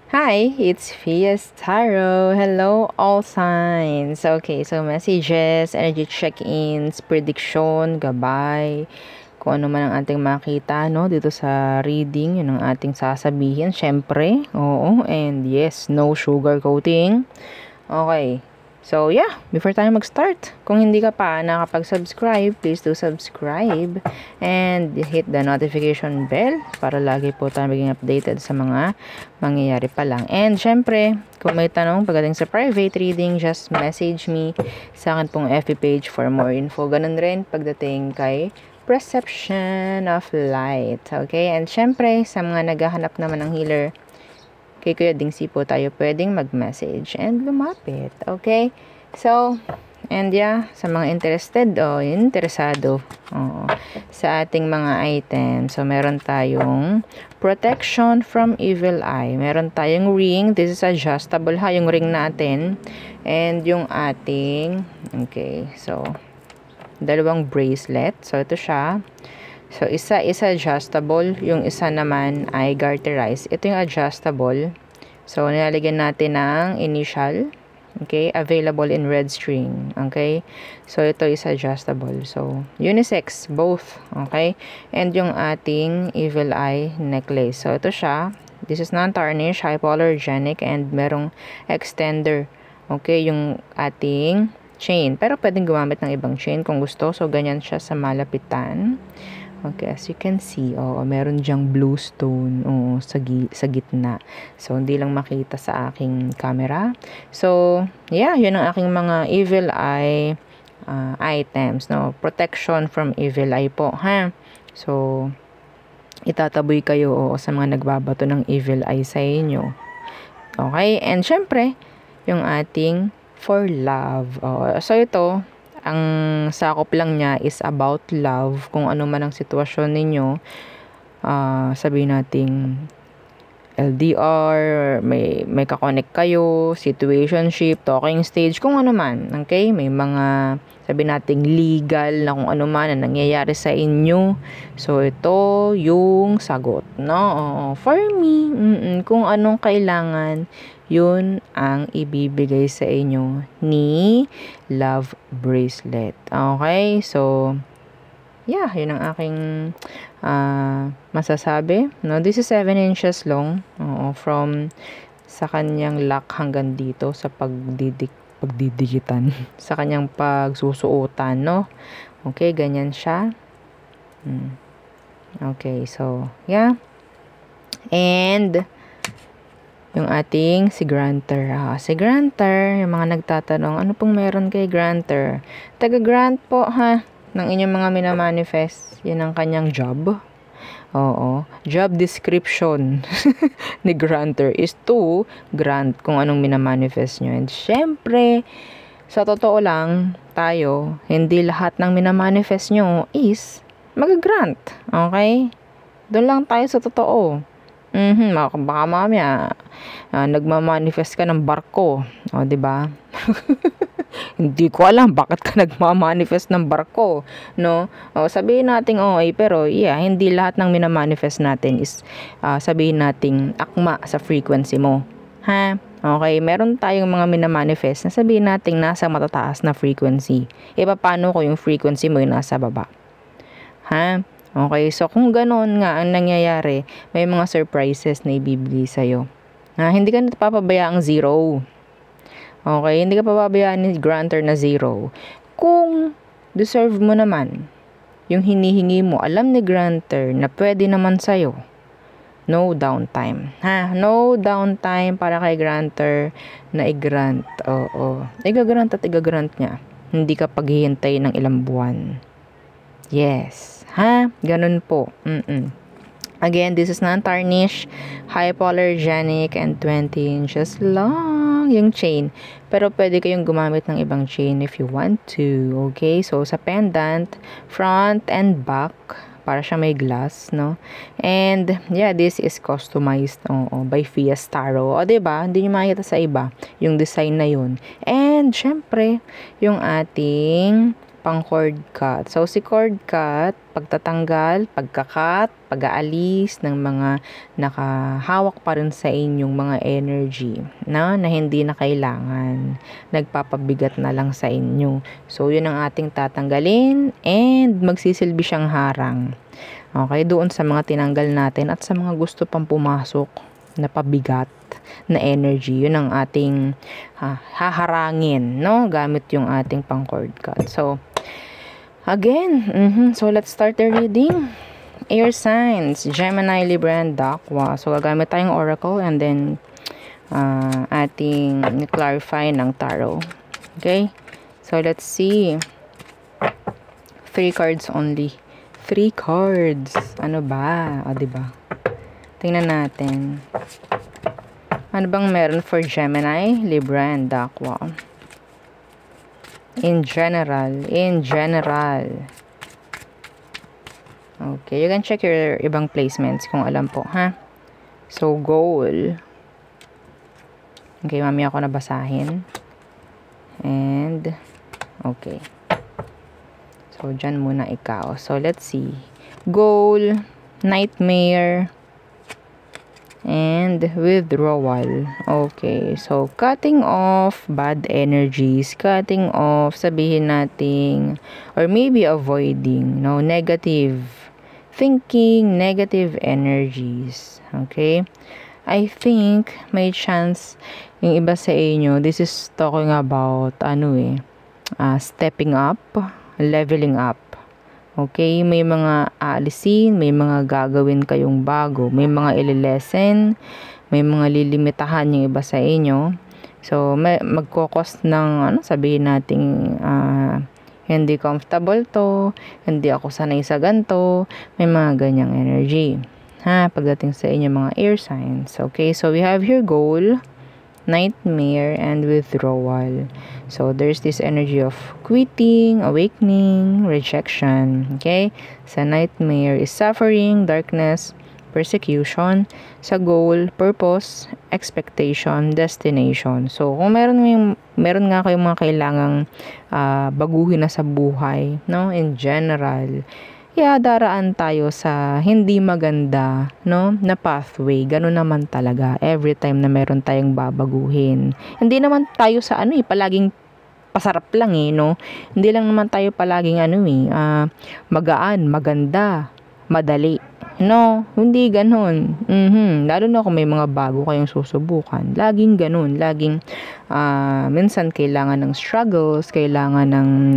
Hi, it's Fias Tarot. Hello, all signs. Okay, so messages, energy check-ins, prediction, gabay, kung ano man ang ating makita, no, dito sa reading, yun ang ating sasabihin, syempre. Oo, and yes, no sugar coating. Okay. So, yeah, before tayo mag-start, kung hindi ka pa nakapag-subscribe, please do subscribe and hit the notification bell para lagi po tayo maging updated sa mga mangyayari pa lang. And, syempre, kung may tanong pagdating sa private reading, just message me sa akin pong FB page for more info. Ganun rin pagdating kay Perception of Light. Okay? And, syempre, sa mga naghahanap naman ng healer, kay Kuya Dingsi po tayo pwedeng mag-message and lumapit. Okay? So, and yeah, sa mga interested o interesado sa ating mga items. So, meron tayong protection from evil eye. Meron tayong ring. This is adjustable ha, yung ring natin. And yung ating, okay, so, dalawang bracelet. So, ito siya. So, isa adjustable. Yung isa naman ay garterized. Ito yung adjustable. So, nilalagyan natin ng initial. Okay? Available in red string. Okay? So, ito is adjustable. So, unisex. Both. Okay? And yung ating evil eye necklace. So, ito siya. This is non-tarnish, hypoallergenic, and merong extender. Okay? Yung ating chain. Pero, pwedeng gumamit ng ibang chain kung gusto. So, ganyan siya sa malapitan. Okay, as you can see, meron diyang blue stone sa gitna. So, hindi lang makita sa aking camera. So, yeah, yun ang aking mga evil eye items, no? Protection from evil eye po, ha? So, itataboy kayo sa mga nagbabato ng evil eye sa inyo. Okay, and syempre, yung ating for love. So, ito, ang sakop lang niya is about love. Kung ano man ang sitwasyon ninyo, sabihin nating LDR, may kakonect kayo, situationship, talking stage, kung ano man. Okay? May mga, sabihin nating legal na kung ano man na nangyayari sa inyo. So, ito yung sagot, no? For me, kung anong kailangan, yun ang ibibigay sa inyo ni love bracelet. Okay? So, yeah, yun ang aking masasabi. No, this is 7 inches long. From sa kanyang lock hanggang dito sa pagdidigitan. Sa kanyang pagsusuotan, no? Okay, ganyan siya. Okay, so, yeah. And, yung ating si Granter. Si Granter, yung mga nagtatanong, ano pong meron kay Granter? Taga-grant po, ha? Ng inyong mga minamanifest. Yan ang kanyang job. Job description ni Granter is to grant kung anong minamanifest nyo. And syempre, sa totoo lang, tayo, hindi lahat ng minamanifest nyo is mag-grant. Okay? Doon lang tayo sa totoo. Baka mamaya nagmamanifest ka ng barko, di ba? Hindi ko alam bakit ka nagmamanifest ng barko, no? Sabihin natin pero yeah, hindi lahat ng minamanifest natin is sabihin nating akma sa frequency mo, ha? Okay, meron tayong mga minamanifest na sabihin nating nasa matataas na frequency. Paano ko yung frequency mo yung nasa baba, ha? Okay, so kung gano'n nga ang nangyayari, may mga surprises na ibibigay sa'yo. Hindi ka napapabayaang zero. Okay, hindi ka papabayaan ni Granter na zero. Kung deserve mo naman, yung hinihingi mo, alam ni Granter na pwede naman sa'yo. No downtime. No downtime para kay Granter na i-grant. I-grant at i-grant niya. Hindi ka paghihintay ng ilang buwan. Yes. Ganun po. Again, this is non-tarnish, hypoallergenic, and 20 inches long yung chain. Pero pwede kayong gumamit ng ibang chain if you want to. Okay? So, sa pendant, front and back, para siya may glass, no? And, yeah, this is customized by Fias Tarot. Diba? Hindi nyo makikita sa iba yung design na yun. And, syempre, yung ating pang cord cut. So, si cord cut, pagtatanggal, pagkakat, pag-aalis ng mga nakahawak pa rin sa inyong mga energy na hindi na kailangan. Nagpapabigat na lang sa inyo. So, yun ang ating tatanggalin and magsisilbi siyang harang. Okay, doon sa mga tinanggal natin at sa mga gusto pang pumasok na pabigat na energy, yun ang ating haharangin, no? Gamit yung ating pang cord cut. So, again, so let's start the reading. Air signs, Gemini, Libra, and Aqua. So, gagamit tayong oracle and then ating clarify ng tarot. Okay? So, let's see. 3 cards only. 3 cards. Ano ba? O, diba? Tingnan natin. Ano bang meron for Gemini, Libra, and Aqua? In general. Okay, you can check your ibang placements kung alam po, ha? So, goal. Okay, mamaya ako nabasahin. And, okay. So, dyan muna ikaw. So, let's see. Goal, nightmare, and withdrawal. Okay, so cutting off bad energies, cutting off, sabihin nating, or maybe avoiding, no, negative thinking, negative energies. Okay, I think may chance yung iba sa inyo, this is talking about stepping up, leveling up. Okay, may mga aalisin, may mga gagawin kayong bago, may mga ililesen, may mga lilimitahan yung iba sa inyo. So, magkokos ng, sabihin nating, hindi comfortable to, hindi ako sanay sa ganito, may mga ganyang energy. Pagdating sa inyo mga air signs. Okay, so we have here goal, nightmare, and withdrawal. So, there's this energy of quitting, awakening, rejection. Okay? Sa nightmare is suffering, darkness, persecution. Sa goal, purpose, expectation, destination. So, kung meron nga kayong mga kailangang baguhin na sa buhay, no? In general, daraan tayo sa hindi maganda, no, na pathway. Ganun naman talaga every time na meron tayong babaguhin. Hindi naman tayo sa palaging pasarap lang no. Hindi lang naman tayo palaging magaan, maganda, madali. No, hindi ganun. Lalo na kung may mga bago kayong susubukan. Laging ganun. Laging, minsan kailangan ng struggles, kailangan ng,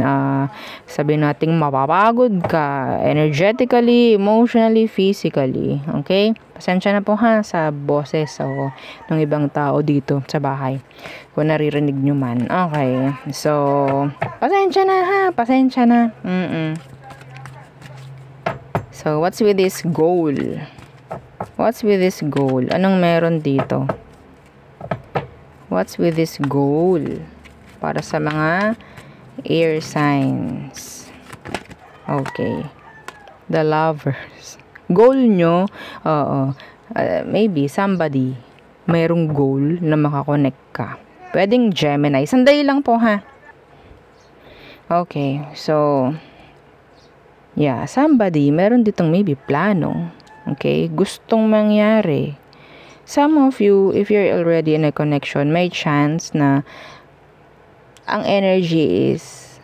sabihin nating mapapagod ka, energetically, emotionally, physically. Okay? Pasensya na po sa boses ng ibang tao dito sa bahay. Kung naririnig nyo man. Okay. So, pasensya na. So, what's with this goal? Anong meron dito? What's with this goal? Para sa mga air signs. Okay. The lovers. Goal nyo, maybe somebody mayroong goal na makakonect ka. Pwedeng Gemini. Sandali lang po Okay. So, somebody, meron ditong maybe plano. Okay? Gustong mangyari. Some of you, if you're already in a connection, may chance na ang energy is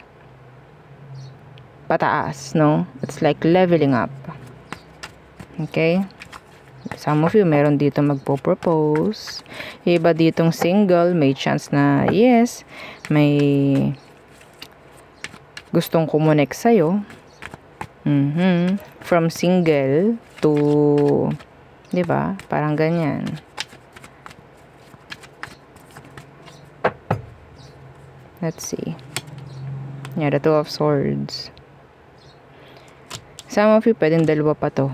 pataas, no? It's like leveling up. Okay? Some of you, meron dito magpo-propose. Iba ditong single, may chance na, yes, may gustong kumonek sa'yo. From single to, di ba? Parang ganyan. Let's see. The Two of Swords. Some of you, pwedeng dalawa pa to.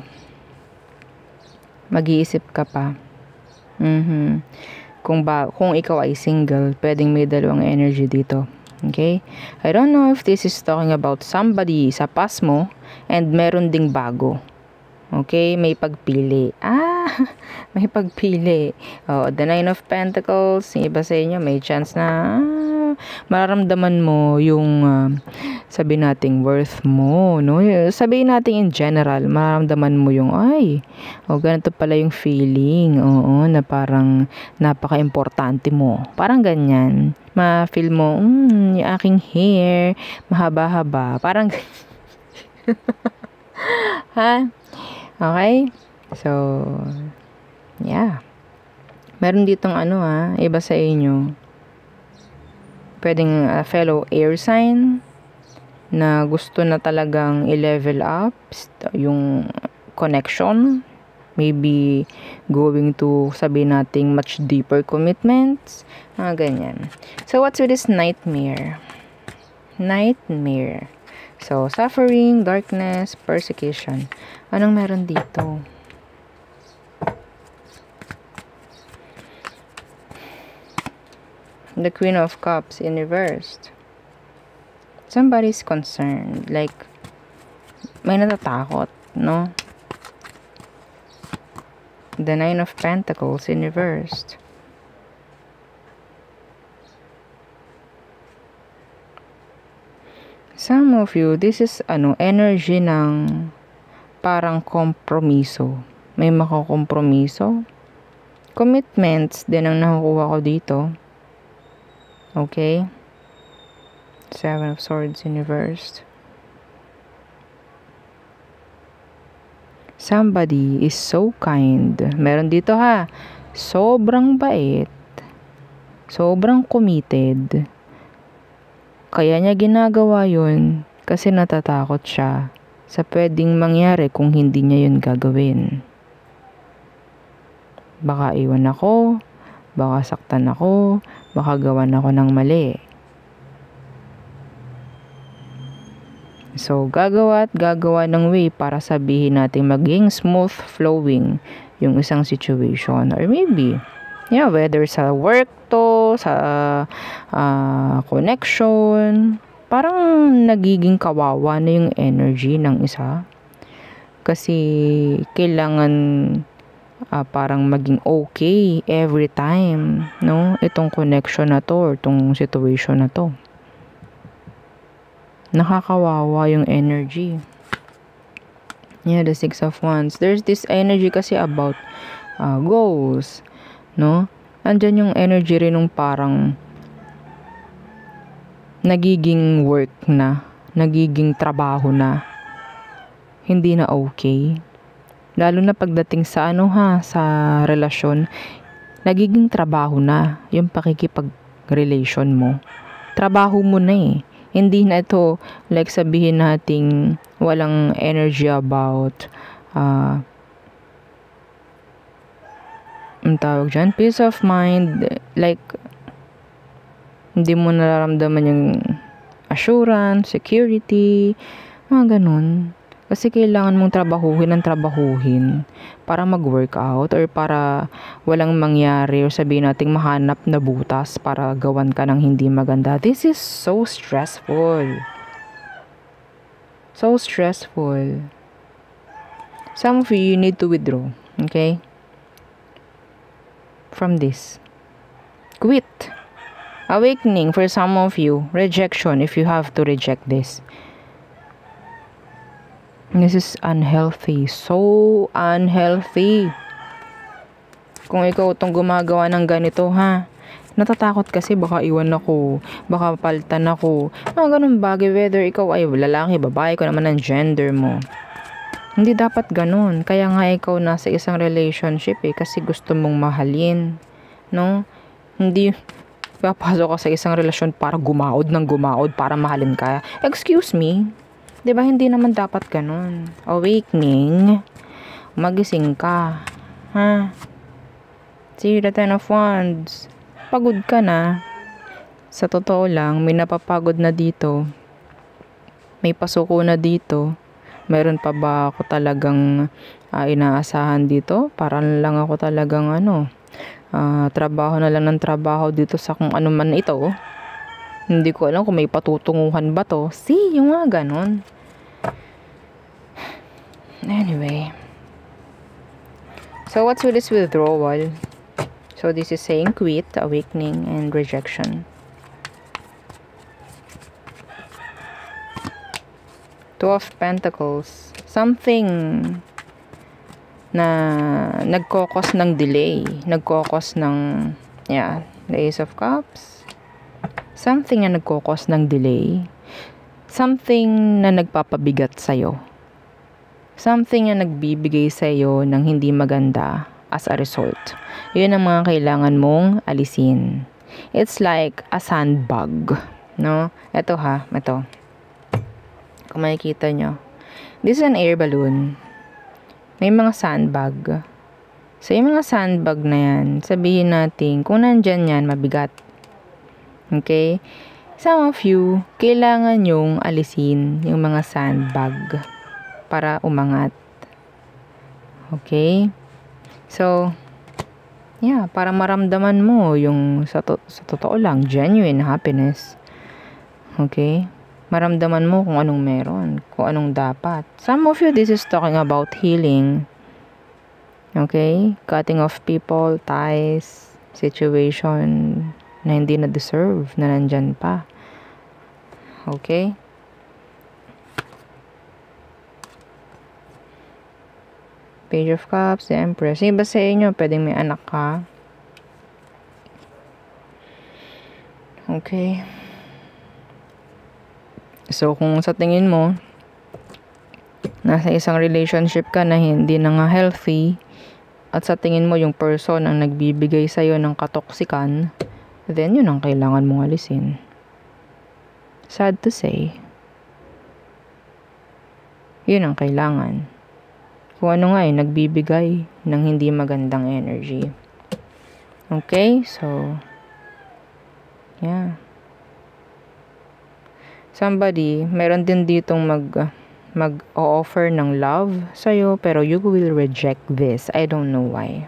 Mag-iisip ka pa. Kung ikaw ay single, pwedeng may dalawang energy dito. Okay? I don't know if this is talking about somebody sa past mo and meron ding bago. Okay? May pagpili. May pagpili. The Nine of Pentacles, yung iba sa inyo, may chance na mararamdaman mo yung sabihin nating worth mo, no? Sabihin natin in general, mararamdaman mo yung ganito pala yung feeling, na parang napaka-importante mo. Parang ganyan. Ma-feel mo, yung aking hair, mahaba-haba. Parang ha? Okay? So, yeah. Meron ditong iba sa inyo. Pwedeng fellow air sign na gusto na talagang i-level up yung connection. Maybe going to, sabihin nating, much deeper commitments. Ganyan. So, what's with this nightmare? Nightmare. So, suffering, darkness, persecution. Anong meron dito? The Queen of Cups in reversed. Somebody's concerned. Like, may natatakot, no? The Nine of Pentacles in reversed. Some of you, this is energy ng parang kompromiso. May makakompromiso. Commitments din ang nakukuha ko dito. Okay? Seven of Swords in reversed. Somebody is so kind. Meron dito sobrang bait. Sobrang committed. Kaya niya ginagawa yun kasi natatakot siya sa pwedeng mangyari kung hindi niya yun gagawin. Baka iwan ako, baka saktan ako, baka gawan ako ng mali. So, gagawa ng way para sabihin natin maging smooth flowing yung isang situation. Or maybe, whether sa work to, sa connection, parang nagiging kawawa na yung energy ng isa. Kasi, kailangan parang maging okay every time, no? Itong connection na to, or itong situation na to. Nakakawawa yung energy. The Six of Wands. There's this energy kasi about goals, no? Andyan yung energy rin nung parang nagiging work na, nagiging trabaho na, hindi na okay. Lalo na pagdating sa sa relasyon, nagiging trabaho na yung pakikipag-relation mo. Trabaho mo na Hindi na ito, like sabihin nating walang energy about, ang tawag dyan, peace of mind, like, hindi mo nararamdaman yung assurance, security, mga ganun. Kasi kailangan mong trabahuhin para mag-workout or para walang mangyari or sabihin nating mahanap na butas para gawan ka ng hindi maganda. This is so stressful. So stressful. Some of you need to withdraw. Okay? From this. Quit. Awakening for some of you. Rejection if you have to reject this. This is unhealthy. So unhealthy. Kung ikaw itong gumagawa ng ganito, natatakot kasi baka iwan ako, baka palitan ako. Mga ganun bagay, whether ikaw ay lalaki, babae, ko naman ang gender mo. Hindi dapat ganun. Kaya nga ikaw nasa isang relationship kasi gusto mong mahalin. No? Hindi papasok ka sa isang relasyon para gumaod para mahalin ka. Excuse me. Diba, hindi naman dapat ganun. Awakening. Magising ka. See, the Ten of Wands. Pagod ka na. Sa totoo lang, may napapagod na dito. May pasuko na dito. Meron pa ba ako talagang inaasahan dito? Parang lang ako talagang trabaho na lang ng trabaho dito sa kung ano man ito. Hindi ko alam kung may patutunguhan ba to. See, yung nga ganon. Anyway. So, what's with this withdrawal? So, this is saying quit, awakening, and rejection. Two of Pentacles. Something na nagkokos ng delay. Nagkokos ng, yeah, the Ace of Cups. Something na nagkokos ng delay. Something na nagpapabigat sa'yo. Something na nagbibigay sa'yo ng hindi maganda as a result. Yun ang mga kailangan mong alisin. It's like a sandbag. No? Ito ha, ito. Kung makikita nyo. This is an air balloon. May mga sandbag. So, yung mga sandbag na yan, sabihin natin, kung nandyan yan, mabigat. Okay? Some of you, kailangan yung alisin yung mga sandbag para umangat. Okay? So, yeah, para maramdaman mo yung sa totoo lang, genuine happiness. Okay? Maramdaman mo kung anong meron, kung anong dapat. Some of you, this is talking about healing. Okay? Cutting off people, ties, situation na hindi na deserve, na nandyan pa. Okay? Page of Cups, the Empress. Iba sa inyo, pwedeng may anak ka. Okay? So, kung sa tingin mo, nasa isang relationship ka na hindi na nga healthy, at sa tingin mo yung person ang nagbibigay sa'yo ng katoksikan, then yun ang kailangan mong alisin. Sad to say. Yun ang kailangan. Kung ano nga nagbibigay ng hindi magandang energy. Okay? So, yeah. Somebody, meron din ditong mag-offer ng love sa'yo, pero you will reject this. I don't know why.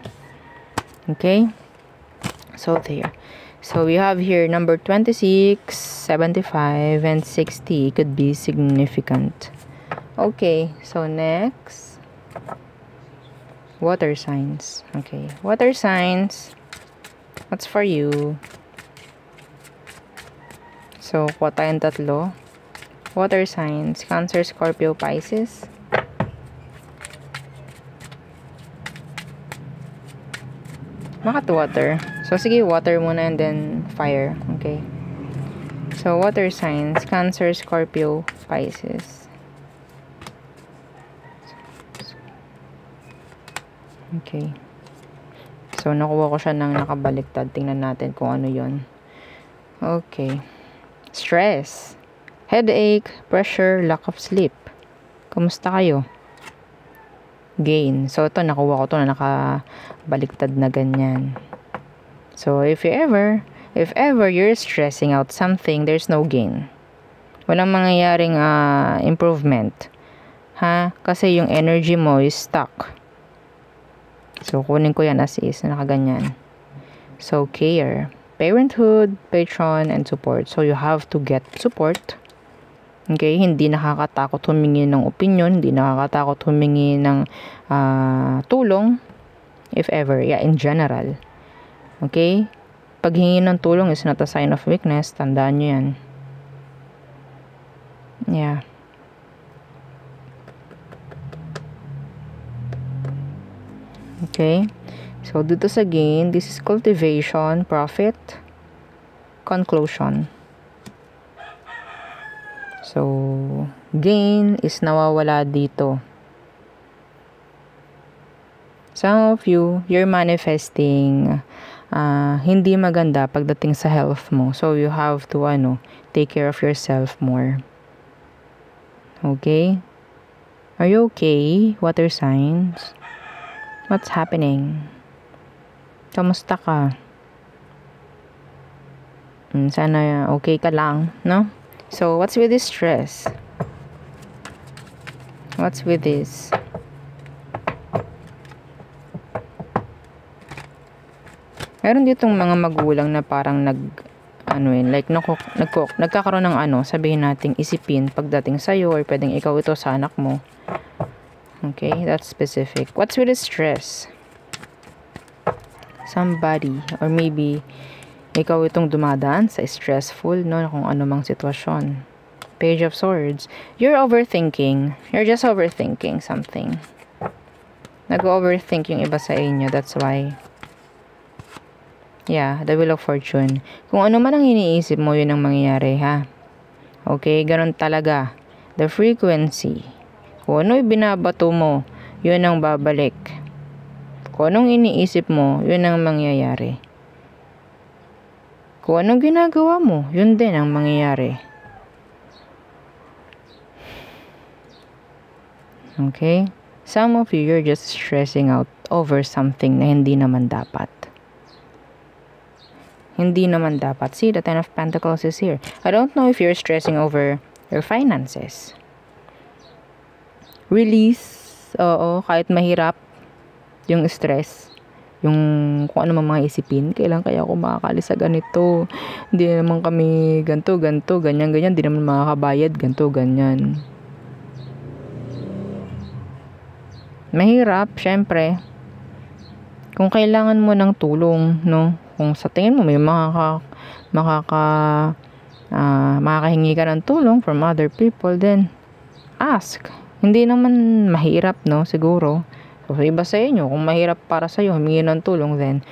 Okay? So, there. So, we have here number 26, 75, and 60 could be significant. Okay. So, next. Water signs. Okay. Water signs. What's for you? So, kuha tayong tatlo. Water signs. Cancer, Scorpio, Pisces. Bakit water? So, sige, water muna and then fire. Okay. So, water signs. Cancer, Scorpio, Pisces. Okay. So, nakuha ko siya ng nakabaliktad. Tingnan natin kung ano yon. Okay. Stress, headache, pressure, lack of sleep. Kumusta kayo? Gain. So, ito, nakuha ko ito na nakabaliktad na ganyan. So, if ever you're stressing out something, there's no gain. Walang mangyayaring improvement. Ha? Kasi yung energy mo is stuck. So, kunin ko yan as is, nakaganyan. So, care. Parenthood, patron, and support. So, you have to get support. Okay? Hindi nakakatakot humingi ng opinion. Hindi nakakatakot humingi ng tulong. If ever. Yeah, in general. Okay? Paghingi ng tulong is not a sign of weakness. Tandaan nyo yan. Yeah. Okay? So, dito sa gain, this is cultivation, profit, conclusion. So, gain is nawawala dito. Some of you, you're manifesting hindi maganda pagdating sa health mo. So, you have to, take care of yourself more. Okay? Are you okay? Water signs? What's happening? Kamusta ka? Sana okay ka lang, no? So, what's with this stress? What's with this? Meron ditong mga magulang na parang nagkakaroon ng sabihin nating isipin pagdating sa'yo or pwedeng ikaw ito sa anak mo. Okay, that's specific. What's with the stress? Somebody, or maybe ikaw itong dumadaan sa stressful, no, kung ano mang sitwasyon. Page of Swords. You're overthinking. You're just overthinking something. Nag-overthink yung iba sa inyo. That's why. Yeah, the Wheel of Fortune. Kung ano man ang iniisip mo, yun ang mangyayari, ha? Okay, ganun talaga. The frequency. Kung ano ibinabato mo, yun ang babalik. Kung anong iniisip mo, yun ang mangyayari. Kung anong ginagawa mo, yun din ang mangyayari. Okay? Some of you, you're just stressing out over something na hindi naman dapat. Hindi naman dapat. See, the Ten of Pentacles is here. I don't know if you're stressing over your finances. Release. Oo, kahit mahirap yung stress. Yung kung ano mga isipin. Kailan kaya ako makakalis sa ganito? Hindi naman kami ganto, ganyan. Hindi naman makakabayad, ganto, ganyan. Mahirap, syempre. Kung kailangan mo ng tulong, no? Kung sa tingin mo may makakahingi ka ng tulong from other people, then ask. Hindi naman mahirap, no? Siguro. So, iba sa inyo, kung mahirap para sa'yo humingi ng tulong, then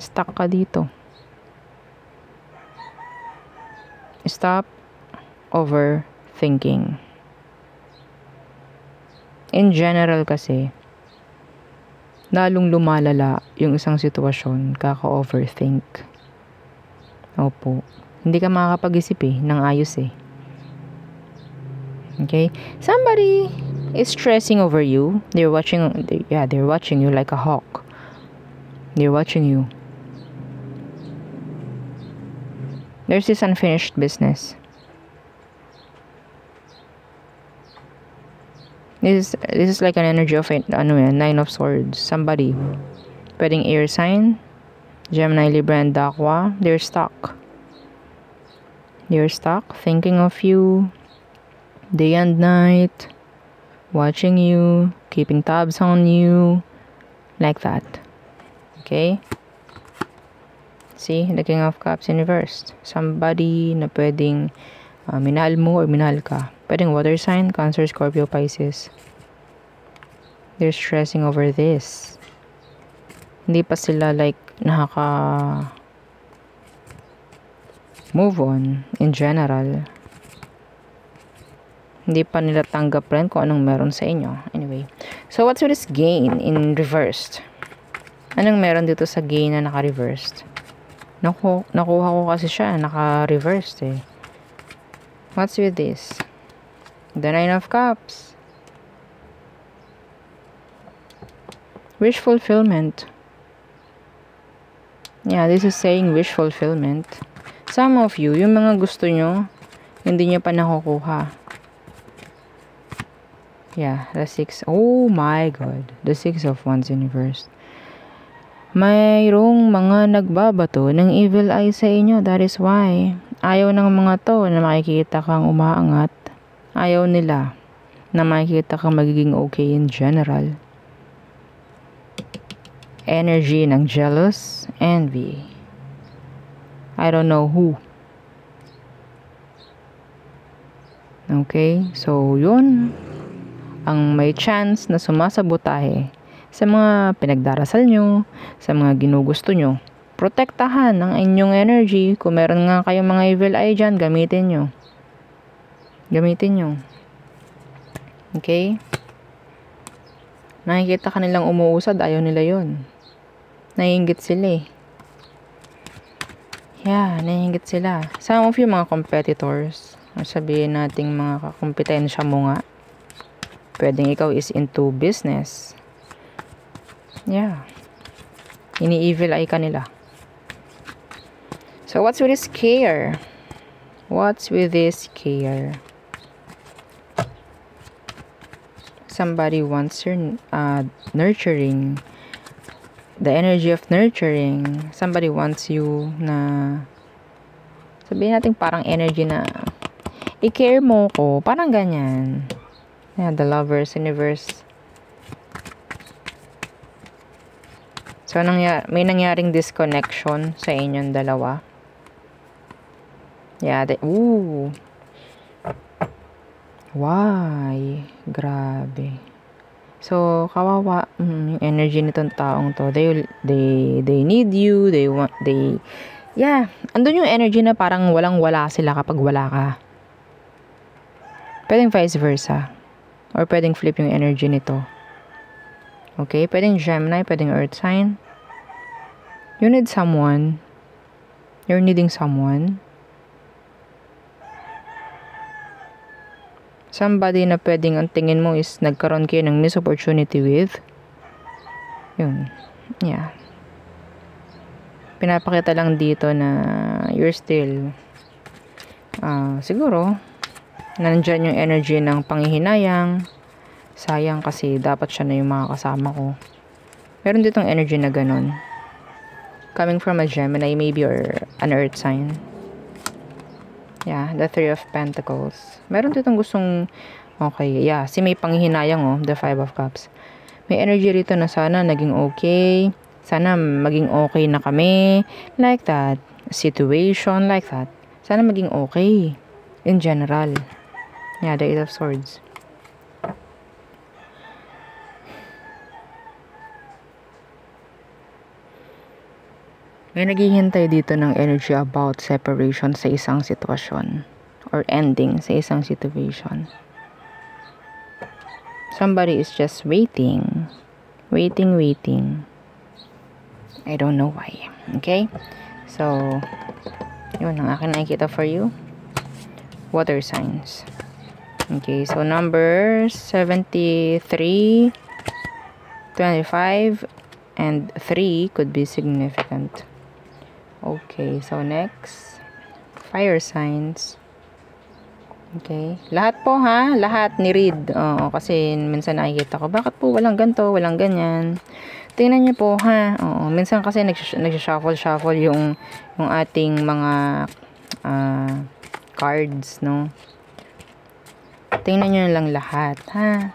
stuck ka dito. Stop overthinking. In general kasi, lalong lumalala yung isang sitwasyon, kaka-overthink. Opo. Hindi ka makakapag-isip ng ayos Okay? Somebody is stressing over you. They're watching you like a hawk. They're watching you. There's this unfinished business. This is like an energy of Nine of Swords. Somebody, pwedeng air sign, Gemini, Libra, and Aqua. They're stuck. They're stuck, thinking of you, day and night, watching you, keeping tabs on you, like that. Okay? See, the King of Cups in reverse. Somebody na pwedeng minahal mo or minahal ka. Pwedeng water sign, Cancer, Scorpio, Pisces. They're stressing over this. Hindi pa sila move on in general. Hindi pa nila tanggap rin kung anong meron sa inyo. Anyway. So, what's with this gain in reversed? Anong meron dito sa gain na naka-reversed? Nakuha ko kasi siya. Naka-reversed What's with this? The Nine of Cups. Wish fulfillment. Yeah, this is saying wish fulfillment. Some of you, yung mga gusto nyo, hindi nyo pa nakukuha. Yeah, the Six. Oh my God. The Six of Wands in reverse. Mayroong mga nagbabato ng evil eye sa inyo. That is why. Ayaw ng mga to na makikita kang umaangat. Ayaw nila na makikita kang magiging okay in general. Energy ng jealous, envy. I don't know who. Okay? So, yun ang may chance na sumasabotahe sa mga pinagdarasal nyo, sa mga ginugusto nyo. Protektahan ang inyong energy. Kung meron nga kayong mga evil eye dyan, gamitin nyo. Gamitin nyo. Okay? Nakikita ka nilang umuusad, ayaw nila yun. Naiinggit sila Yeah, naiinggit sila. Some of you mga competitors, sabihin nating mga kakumpetensya mo nga, pwedeng ikaw is into business. Yeah. Ini-evil eye ka nila. So, what's with this care? What's with this care? Somebody wants your nurturing. The energy of nurturing. Somebody wants you na sabihin natin parang energy na i-care mo ko. Parang ganyan. Yeah, the Lovers in reverse. So, may nangyaring disconnection sa inyong dalawa. Yeah, Why? Grabe. So, kawawa yung energy nitong taong to. They need you, andun yung energy na parang walang-wala sila kapag wala ka. Pwedeng vice versa. Or pwedeng flip yung energy nito. Okay? Pwedeng Gemini, pwedeng Earth sign. You need someone. You're needing someone. Somebody na pwedeng ang tingin mo is nagkaroon kayo ng missed opportunity with. Yun. Yeah. Pinapakita lang dito na you're still siguro nandyan yung energy ng panghihinayang. Sayang kasi dapat siya na yung makakasama ko. Meron ditong energy na ganun. Coming from a Gemini maybe or an Earth sign. Yeah, the Three of Pentacles. Meron ditong gustong, okay, yeah, may panghihinayang the Five of Cups. May energy rito na sana naging okay. Sana maging okay na kami. Like that. Situation like that. Sana maging okay. In general. Yeah, the Eight of Swords. May naghihintay dito ng energy about separation sa isang sitwasyon or ending sa isang situation. Somebody is just waiting. Waiting. I don't know why. Okay? So, yun ang akin nakikita for you. Water signs. Okay, so number 73, 25, and 3 could be significant. Okay, so next, fire signs. Okay, lahat po ha, lahat ni-read. Oo, kasi minsan nakikita ko, bakit po walang ganito, walang ganyan. Tingnan niyo po ha. Oo, minsan kasi nagsha-shuffle yung ating mga cards, no. Tingnan niyo lang lahat ha.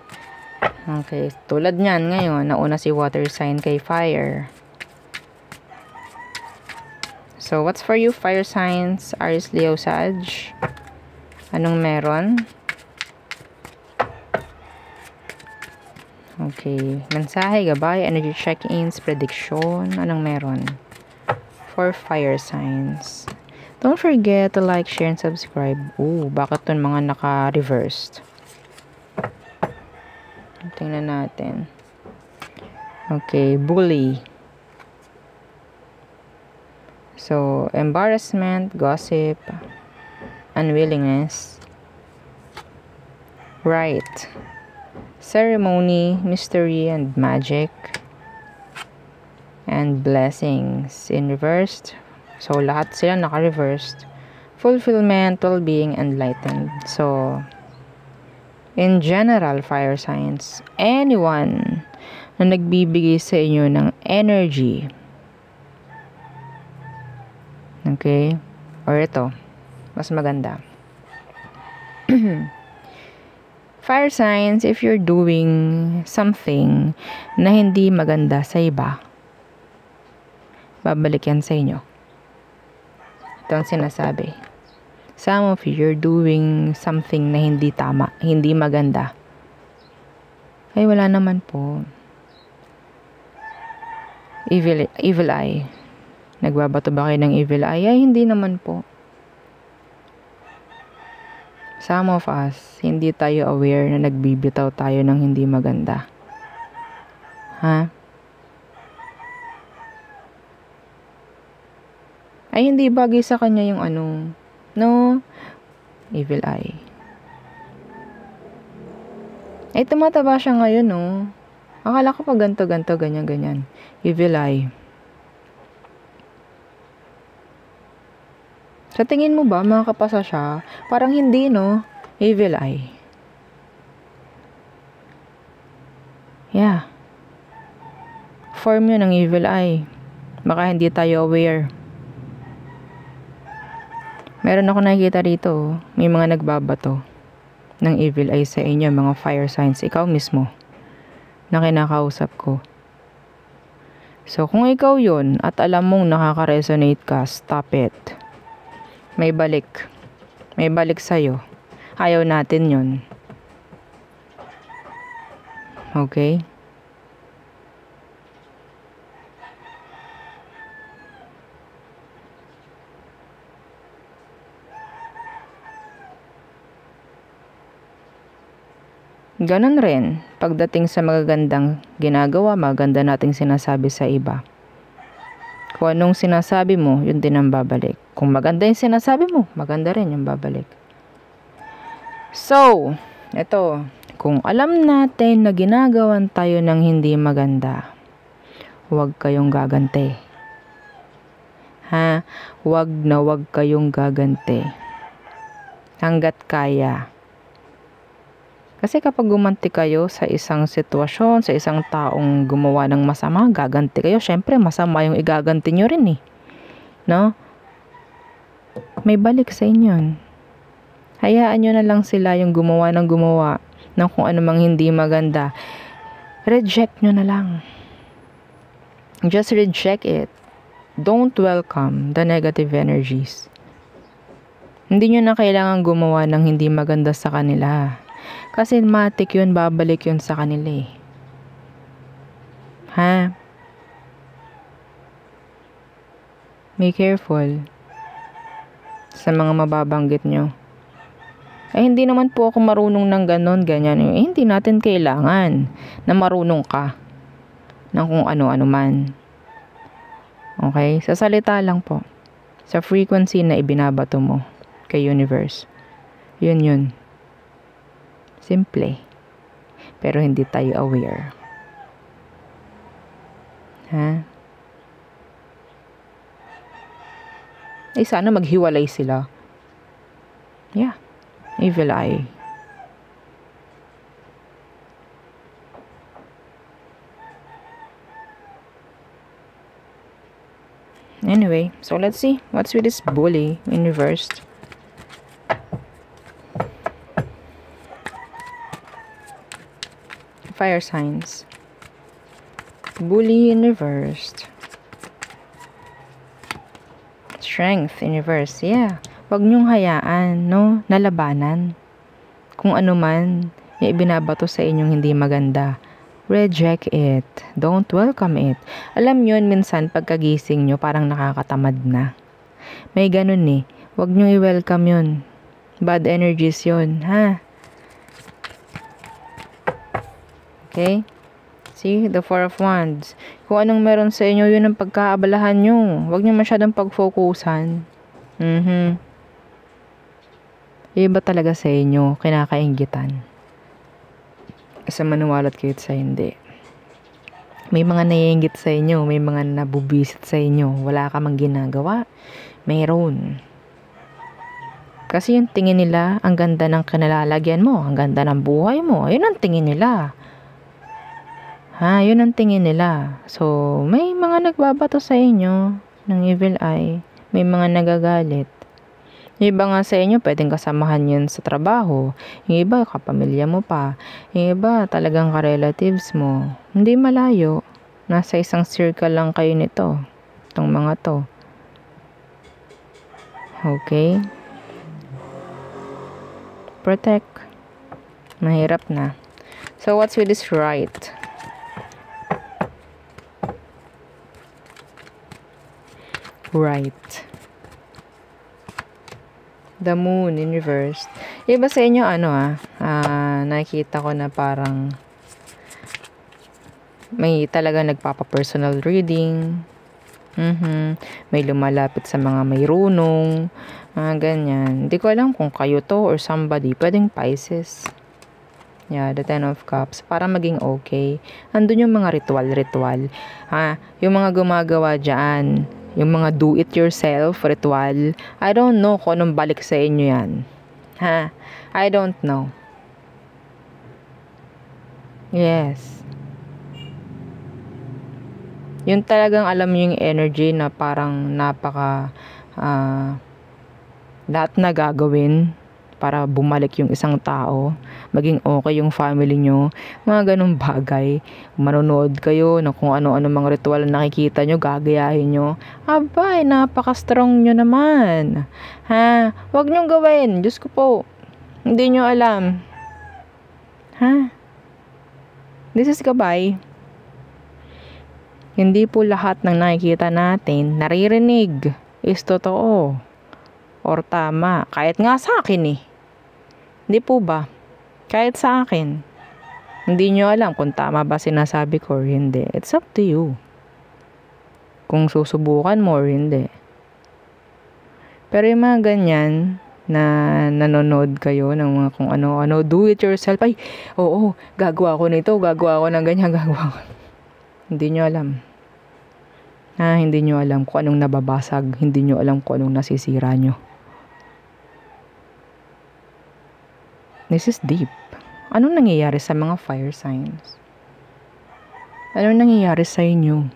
Okay, tulad niyan ngayon, nauna si water sign kay fire. So, what's for you, fire signs, Aries, Leo, Sag? Anong meron? Okay. Mensahe, gabay, energy check-ins, prediction. Anong meron? For fire signs. Don't forget to like, share, and subscribe. Bakit ton mga naka-reversed? Tingnan natin. Okay, bully. So, embarrassment, gossip, unwillingness, right, ceremony, mystery, and magic, and blessings in reversed. So, lahat sila naka-reversed. Fulfillment, well-being, enlightened. So, in general, fire signs, anyone na nagbibigay sa inyo ng energy, okay? Or ito, mas maganda. Fire signs, if you're doing something na hindi maganda sa iba, babalik yan sa inyo. Ito ang sinasabi. Some of you, you're doing something na hindi tama, hindi maganda. Ay, wala naman po. Evil eye. Nagbabato ba kayo ng evil eye? Ay, hindi naman po. Some of us, hindi tayo aware na nagbibitaw tayo ng hindi maganda. Ha? Ay, hindi bagay sa kanya yung no? Evil eye. Ay, tumataba siya ngayon, no? Akala ko pa ganto, ganyan. Evil eye. Sa tingin mo ba, makakapasa siya? Parang hindi, no? Evil eye. Yeah. Form yun ng evil eye. Baka hindi tayo aware. Meron ako nakikita rito, may mga nagbabato ng evil eye sa inyo, mga fire signs. Ikaw mismo, na kinakausap ko. So, kung ikaw yun, at alam mong nakaka-resonate ka, stop it. May balik sa'yo. Ayaw natin yun. Okay? Ganon rin, pagdating sa magagandang ginagawa, maganda nating sinasabi sa iba. Kung anong sinasabi mo, yun din ang babalik. Kung maganda yung sinasabi mo, maganda rin yung babalik. So, ito, kung alam natin na ginagawan tayo ng hindi maganda, huwag kayong gaganti. Ha? Huwag kayong gaganti. Hanggat kaya. Kasi kapag gumanti kayo sa isang sitwasyon, sa isang taong gumawa ng masama, gaganti kayo. Syempre, masama yung igaganti nyo rin eh. No? May balik sa inyo. Hayaan nyo na lang sila yung gumawa ng kung ano mang hindi maganda. Reject nyo na lang. Just reject it. Don't welcome the negative energies. Hindi nyo na kailangan gumawa ng hindi maganda sa kanila. Kasi matik yun, babalik yun sa kanila eh. Ha? Be careful sa mga mababanggit nyo. Hindi naman po ako marunong ng ganon, ganyan. Hindi natin kailangan na marunong ka ng kung ano-ano man. Okay? Sa salita lang po. Sa frequency na ibinabato mo kay universe. Yun. Simple. Pero hindi tayo aware. Ha? Sana maghiwalay sila. Yeah. Evil eye. Anyway, so let's see. What's with this bully in reversed? Fire signs. Bully in reversed. Strength in reverse. Yeah. Huwag niyong hayaan, no? Nalabanan. Kung ano man, yung ibinabato sa inyong hindi maganda. Reject it. Don't welcome it. Alam yun, minsan pagkagising nyo, parang nakakatamad na. May ganun eh. Huwag nyo i-welcome yun. Bad energies yun, ha? Okay? See, the Four of Wands. Kung anong meron sa inyo, yun ang pagkaabalahan nyo. Huwag nyo masyadong pag-focusan. Iba talaga sa inyo, kinakainggitan. Sa manuwalat kayo sa hindi. May mga naiinggit sa inyo, may mga nabubisit sa inyo. Wala ka mang ginagawa. Mayroon. Kasi yung tingin nila, ang ganda ng kinalalagyan mo, ang ganda ng buhay mo. Yun ang tingin nila. Yun ang tingin nila. So, may mga nagbabato sa inyo ng evil eye. May mga nagagalit. Yung iba nga sa inyo, pwedeng kasamahan yun sa trabaho. Yung iba, kapamilya mo pa. Yung iba, talagang ka-relatives mo. Hindi malayo. Nasa isang circle lang kayo nito. Itong mga to. Okay? Protect. Mahirap na. So, what's with this right? Right. The moon in reverse. Iba sa inyo, nakikita ko na parang may talaga nagpapa-personal reading. May lumalapit sa mga may runong. Ganyan. Hindi ko alam kung kayo to or somebody. Pwedeng Pisces. Yeah, the Ten of Cups. Para maging okay. Andun yung mga ritual. Yung mga gumagawa dyan. Yung mga do-it-yourself ritual. I don't know kung anong balik sa inyo yan. I don't know. Yes. Yun talagang alam yung energy na parang napaka lahat na gagawin para bumalik yung isang tao, maging okay yung family nyo, mga ganong bagay. Manonood kayo na kung ano-ano mga ritual na nakikita nyo, gagayahin nyo. Abay, napaka-strong nyo naman. Huwag nyo gawin. Diyos ko po. Hindi nyo alam. This is gabay. Hindi po lahat ng nakikita natin, naririnig, is totoo. Or tama. Kahit nga sa akin eh. Hindi po ba? Kahit sa akin. Hindi nyo alam kung tama ba sinasabi ko or hindi. It's up to you. Kung susubukan mo or hindi. Pero yung mga ganyan, na nanonood kayo ng mga kung ano-ano, do it yourself. Ay, oo, gagawa ko nito, gagawa ko ng ganyan, gagawa ko. Hindi nyo alam. Hindi nyo alam kung anong nababasag, hindi nyo alam kung anong nasisira nyo. This is deep. Anong nangyayari sa mga fire signs? Anong nangyayari sa inyo?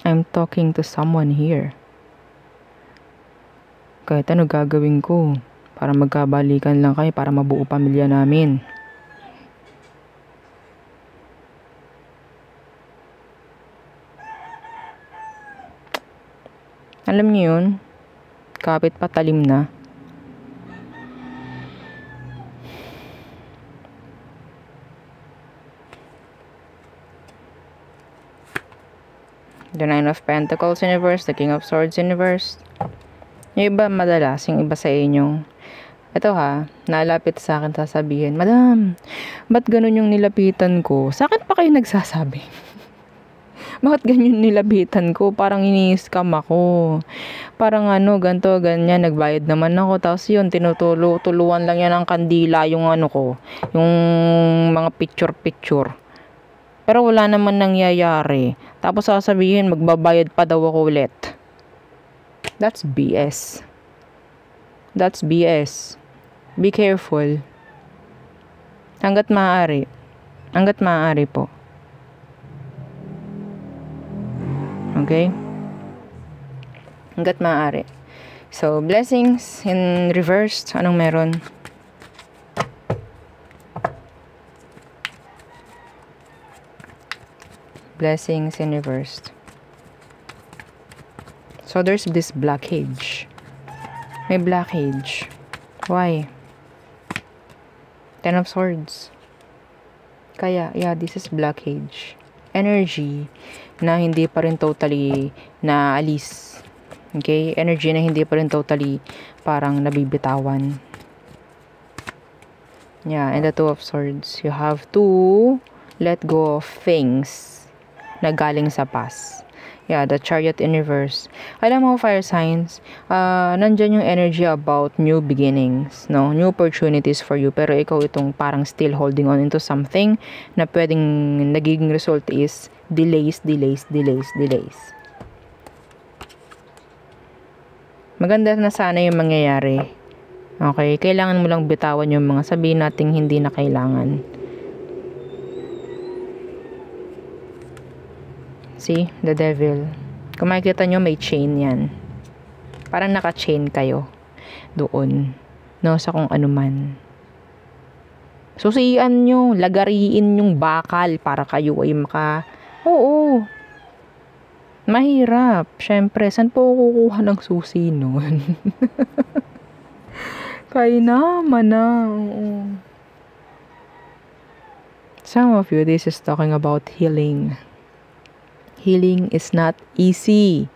I'm talking to someone here. Kahit ano gagawin ko para magkabalikan lang kayo, para mabuo pamilya namin. Alam niyo yun? Kapit patalim na. The Nine of Pentacles Universe, the King of Swords Universe. Yung iba madalas, yung iba sa inyong, ito nalapit sa akin sasabihin, Madam, ba't ganun yung nilapitan ko? Sa akin pa kayo nagsasabi? Bakit ganyan nilapitan ko? Parang ini-scam ako. Parang ganto, ganyan, nagbayad naman ako. Tapos yun, tuluan lang yan ng kandila yung ko, yung mga picture-picture. Pero wala naman nangyayari. Tapos sasabihin, magbabayad pa daw ako ulit. That's BS. That's BS. Be careful. Hanggat maaari. Hanggat maaari po. Okay? Hanggat maaari. So, blessings in reverse. Anong meron? Blessings in reverse. So, there's this blockage. May blockage. Why? Ten of Swords. Kaya, yeah, this is blockage. Energy na hindi pa rin totally naalis. Okay? Energy na hindi pa rin totally parang nabibitawan. Yeah, and the Two of Swords. You have to let go of things na galing sa past. Yeah, the Chariot in reverse. Alam mo, fire signs, nandyan yung energy about new beginnings, no? New opportunities for you. Pero ikaw itong parang still holding on into something na pwedeng nagiging result is delays. Maganda na sana yung mangyayari. Okay? Kailangan mo lang bitawan yung mga sabihin nating hindi na kailangan. See? The Devil. Kung makikita nyo, may chain yan. Parang naka-chain kayo doon. No? Sa kung ano man. Susian nyo. Lagariin yung bakal para kayo ay Oo. Mahirap. Siyempre, saan po kukuha ng susi nun? Kaya naman na. Some of you, this is talking about healing. Healing is not easy.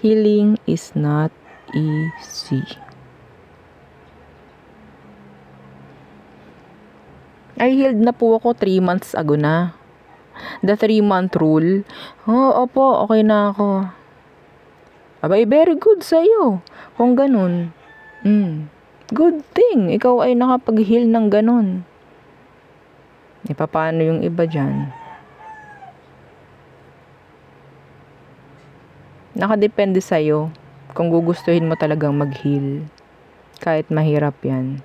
Healing is not easy. I healed na po ako 3 months ago na. The 3-month rule. Opo, okay na ako. Abay, very good sa'yo. Kung ganun. Good thing. Ikaw ay nakapag-heal ng ganun. Paano yung iba dyan? Nakadepende sa'yo kung gugustuhin mo talagang mag-heal. Kahit mahirap yan.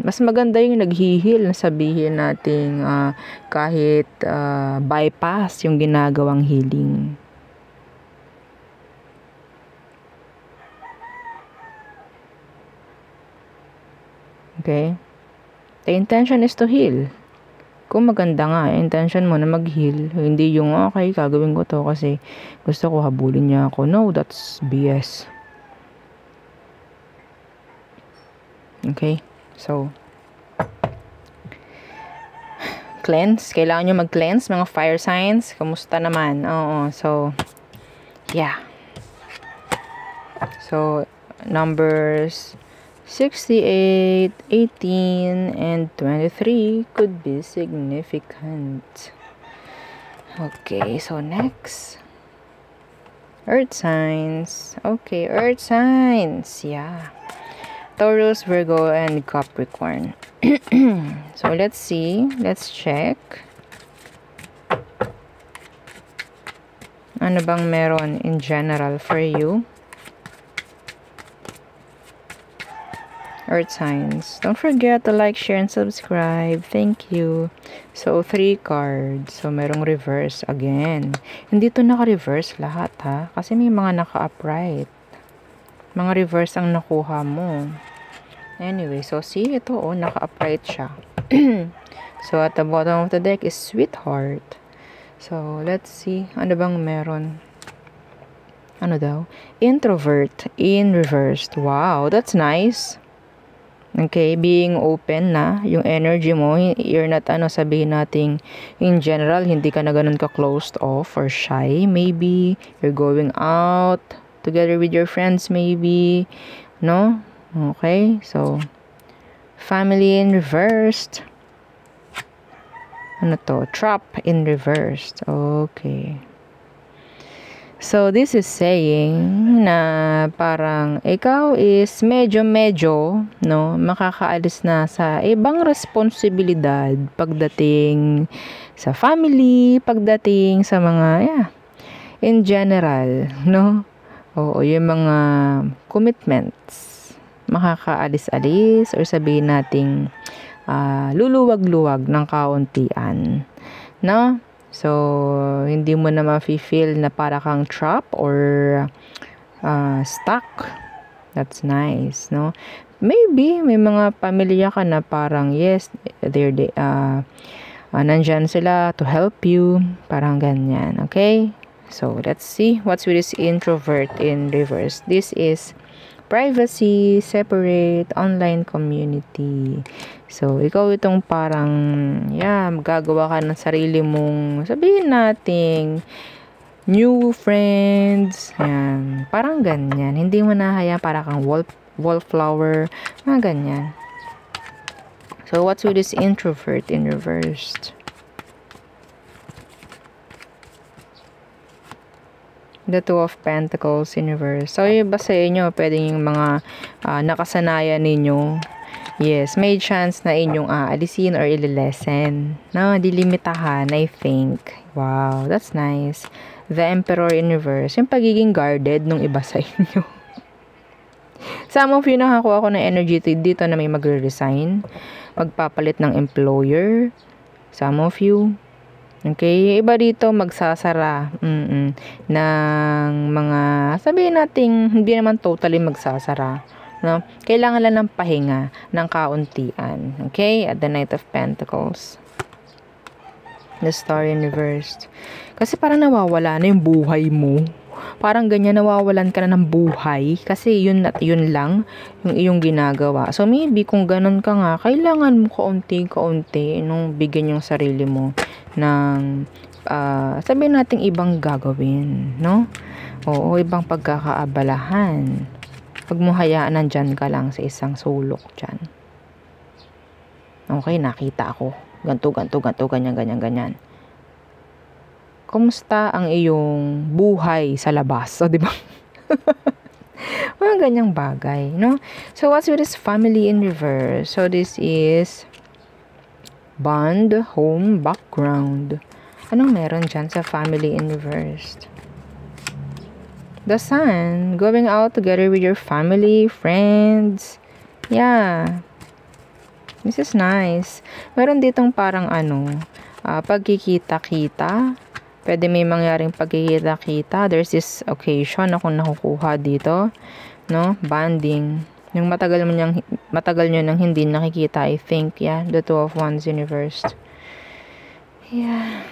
Mas maganda yung nag-heal na sabihin nating kahit bypass yung ginagawang healing. Okay? The intention is to heal. Kung maganda nga, intention mo na mag-heal, hindi yung, okay, gagawin ko to kasi gusto ko habulin niya ako. No, that's BS. Okay? So, cleanse. Kailangan nyo mag-cleanse, mga fire signs. Kamusta naman? Oo. So, yeah. So, numbers 68, 18, and 23 could be significant. Okay, so next. Earth signs. Okay, earth signs. Yeah. Taurus, Virgo, and Capricorn. So, let's see. Let's check. Ano bang meron in general for you? Earth signs. Don't forget to like, share, and subscribe. Thank you. So, 3 cards. So, merong reverse again. Hindi to naka-reverse lahat, ha? Kasi may mga naka-upright. Mga reverse ang nakuha mo. Anyway, so see, ito, oh, naka-upright siya. So, at the bottom of the deck is Sweetheart. So, let's see. Ano bang meron? Ano daw? Introvert in reversed. Wow, that's nice. Okay, being open na, yung energy mo, you're not, sabihin natin, in general, hindi ka na ganun ka-closed off or shy. Maybe, you're going out together with your friends, maybe, no? Okay, so, family in reversed. Ano to? Trap in reversed. Okay. So, this is saying na parang ikaw is medyo, no, makakaalis na sa ibang responsibilidad pagdating sa family, pagdating sa mga, in general, no? Oo, yung mga commitments, makakaalis-alis or sabihin nating luluwag-luwag ng kauntian, no? So, hindi mo na ma-feel na para kang trap or stuck. That's nice, no? Maybe, may mga pamilya ka na parang, yes, nandyan sila to help you. Parang ganyan, okay? So, let's see what's with this introvert in reverse. This is privacy, separate, online community. So, ikaw itong parang, magagawa ka ng sarili mong, sabihin nating, new friends. Yan. Parang ganyan. Hindi mo nahaya para kang wallflower. Mga ganyan. So, what's with this introvert in reversed? The Two of Pentacles in reverse. So, iba sa inyo, pwedeng yung mga nakasanayan ninyo. Yes, may chance na inyong aalisin or ililesen. No, dilimitahan, I think. Wow, that's nice. The Emperor in reverse. Yung pagiging guarded nung iba sa inyo. Some of you nakakuha ko ng energy dito na may magre-resign. Magpapalit ng employer. Some of you. Okay, iba dito magsasara ng mga, sabihin natin, hindi naman totally magsasara. No? Kailangan lang ng pahinga, ng kauntian. Okay, at the Knight of Pentacles. The Star in reversed. Kasi parang nawawala na yung buhay mo. Parang ganyan, nawawalan ka na ng buhay. Kasi yun at yun lang yung iyong ginagawa. So maybe kung ganun ka nga, kailangan mo kaunti-kaunti nung bigyan yung sarili mo ng sabihin natin ibang gagawin, no? Oo, ibang pagkakaabalahan. Pag mo hayaan, nandyan ka lang sa isang sulok dyan. Okay, nakita ako. Ganto, ganyan. Kumusta ang iyong buhay sa labas? So, di ba? Mga ganyang bagay, no? So, what's with this family in reverse? So, this is bond, home, background. Anong meron dyan sa family in reverse? The Sun, going out together with your family, friends. Yeah. This is nice. Meron ditong parang pagkikita-kita. Pwede may mangyaring pagkikita-kita. There's this occasion akong nakukuha dito, no? Bonding. Yung matagal nyo nang hindi nakikita, I think, the Two of Wands in reverse. Yeah.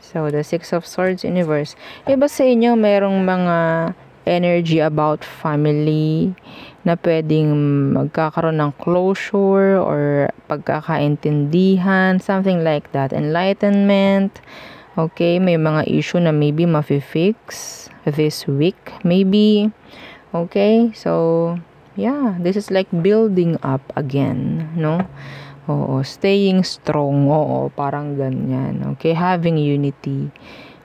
So, the Six of Swords in reverse. Iba sa inyo, merong mga energy about family na pwedeng magkakaroon ng closure or pagkakaintindihan, something like that. Enlightenment. Okay, may mga issue na maybe mafi-fix this week, maybe. Okay, so yeah, this is like building up again, no? Oo, staying strong. Oo, parang ganyan. Okay, having unity.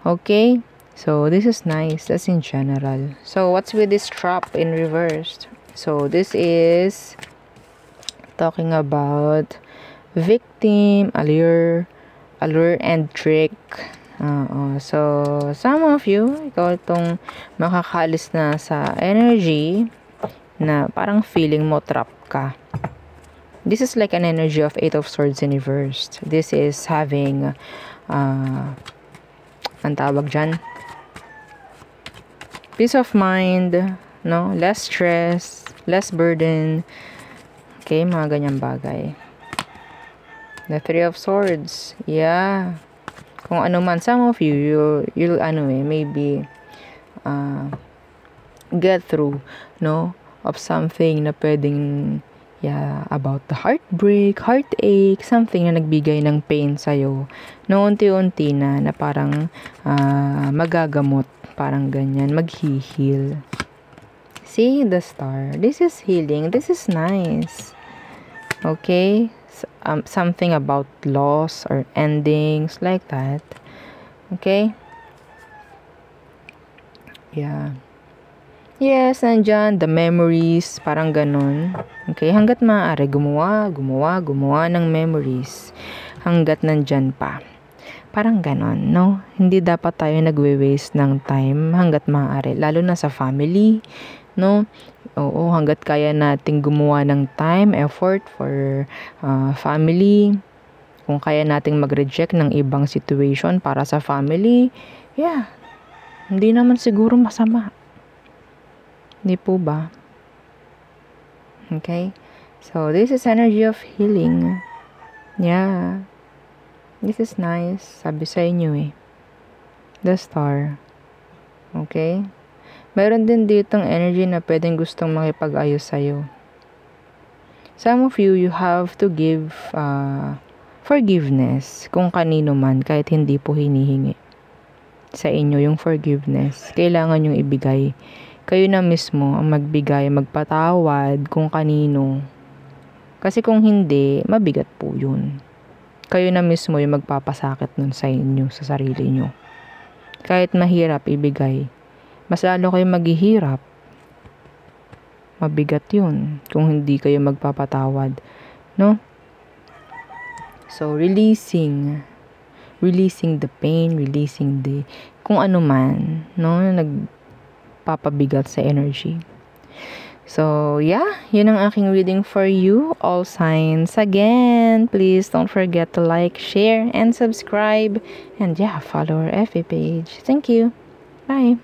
Okay, so this is nice. That's in general. So what's with this trap in reverse? So this is talking about victim, allure, and trick. So some of you, ikaw itong makakalis na sa energy na parang feeling mo trap ka. This is like an energy of 8 of Swords in reversed. This is having, ang tawag dyan, peace of mind, no? Less stress, less burden. Okay, mga ganyang bagay. The 3 of Swords. Yeah. Kung ano man, some of you, you'll maybe, get through, no? Of something na pwedeng, about the heartbreak, heartache, something na nagbigay ng pain sa'yo. No, unti-unti na parang magagamot, parang ganyan, mag-heal. See, the star. This is healing. This is nice. Okay? Something about loss or endings, like that. Okay? Yeah. Yes, nandyan, the memories, parang ganun. Okay, hanggat maaari, gumawa ng memories. Hanggat nandyan pa. Parang ganun, no? Hindi dapat tayo nagwe-waste ng time hanggat maaari. Lalo na sa family, no? Oo, hanggat kaya nating gumawa ng time, effort for family. Kung kaya nating mag-reject ng ibang situation para sa family, hindi naman siguro masama. Di po ba? Okay? So, this is energy of healing. Yeah. This is nice. Sabi sa inyo The star. Okay? Meron din ditong energy na pwedeng gustong makipag-ayos sa'yo. Some of you have to give forgiveness kung kanino man kahit hindi po hinihingi. Sa inyo yung forgiveness. Kailangan yung ibigay. Kayo na mismo ang magbigay, magpatawad kung kanino. Kasi kung hindi, mabigat po yun. Kayo na mismo yung magpapasakit nun sa inyo, sa sarili nyo. Kahit mahirap ibigay, mas lalo kayo maghihirap. Mabigat yun kung hindi kayo magpapatawad. No? So, releasing the pain, releasing the kung ano man, no? Papabigat sa energy. So, yun ang aking reading for you, all signs. Again, please don't forget to like, share, and subscribe. And follow our FB page. Thank you. Bye.